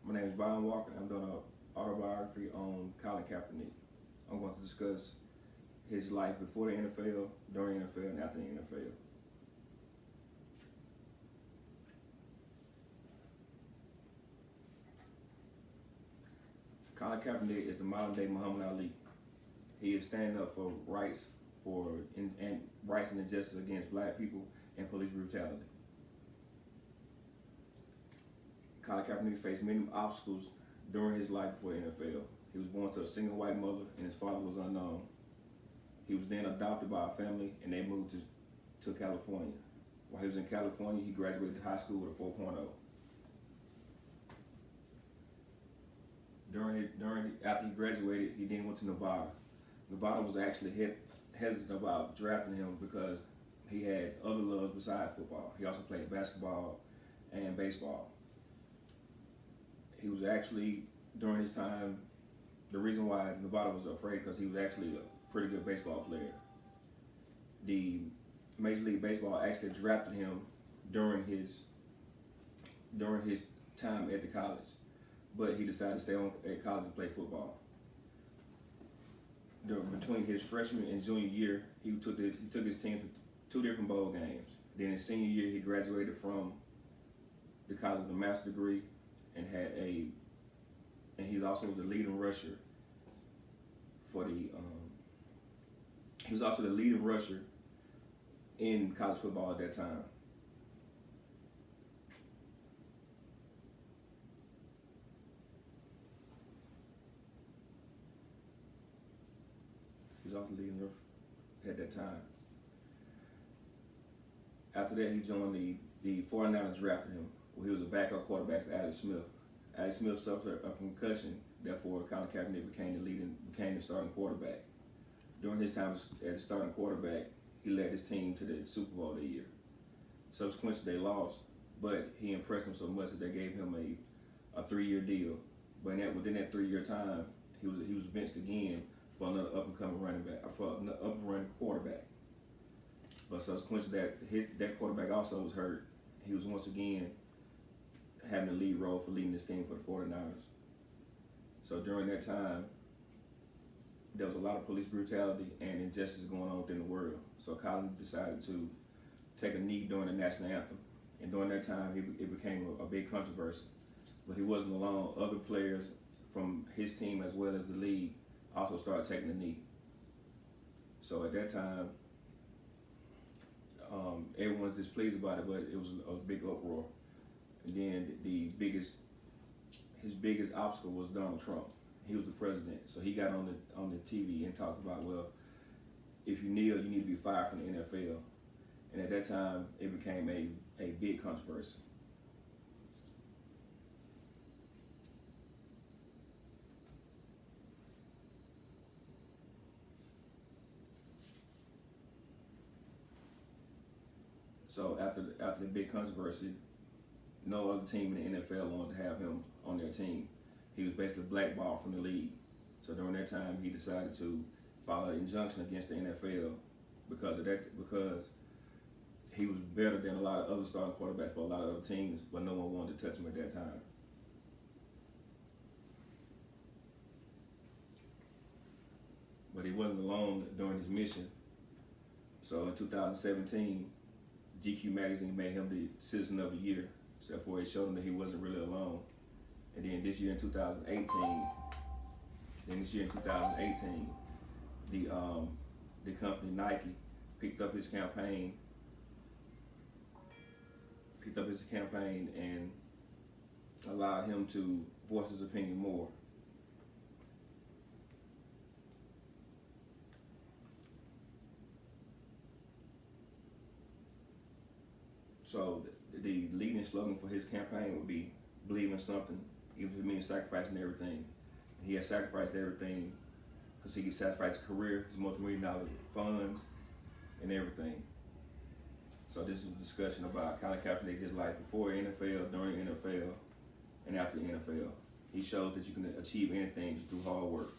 My name is Byron Walker. I'm doing an autobiography on Colin Kaepernick. I'm going to discuss his life before the NFL, during the NFL, and after the NFL. Colin Kaepernick is the modern day Muhammad Ali. He is standing up for rights and rights and injustice against black people and police brutality. Colin Kaepernick faced many obstacles during his life before the NFL. He was born to a single white mother and his father was unknown. He was then adopted by a family and they moved to California. While he was in California, he graduated high school with a 4.0. After he graduated, he then went to Nevada. Nevada was actually hesitant about drafting him because he had other loves besides football. He also played basketball and baseball. He was actually, during his time, the reason why Nevada was afraid because he was actually a pretty good baseball player. The Major League Baseball actually drafted him during his time at the college, but he decided to stay on at college and play football. Between his freshman and junior year, he took his team to 2 different bowl games. Then his senior year, he graduated from the college with a master's degree and he was also the leading rusher for he was also the leading rusher in college football at that time. He was also the leading rusher at that time. After that, he joined the 49ers drafted him. Well, he was a backup quarterback to Alex Smith. Alex Smith suffered a concussion, therefore Colin Kaepernick became the starting quarterback. During his time as a starting quarterback, he led his team to the Super Bowl that year. Subsequently, they lost, but he impressed them so much that they gave him a 3-year deal. But within that 3-year time, he was benched again for another up-and-coming quarterback. But subsequently, that quarterback also was hurt. He was once again having the lead role for leading this team for the 49ers. So during that time, there was a lot of police brutality and injustice going on within the world. So Colin decided to take a knee during the national anthem. And during that time, it became a big controversy. But he wasn't alone. Other players from his team as well as the league also started taking the knee. So at that time, everyone was displeased about it, but it was a big uproar. And then his biggest obstacle was Donald Trump. He was the president, so he got on the TV and talked about, well, if you kneel, you need to be fired from the NFL. And at that time, it became a big controversy. So after the big controversy, no other team in the NFL wanted to have him on their team. He was basically blackballed from the league. So during that time, he decided to file an injunction against the NFL because he was better than a lot of other starting quarterbacks for a lot of other teams, but no one wanted to touch him at that time. But he wasn't alone during his mission. So in 2017, GQ magazine made him the Citizen of the Year. So therefore, it showed him that he wasn't really alone. And then this year in 2018, the company Nike picked up his campaign and allowed him to voice his opinion more. So the leading slogan for his campaign would be "Believe in something, even if it means sacrificing everything." And he has sacrificed everything because he sacrificed his career, his multi-million-dollar funds, and everything. So this is a discussion about Colin Kaepernick, his life before the NFL, during the NFL, and after the NFL. He shows that you can achieve anything just through hard work.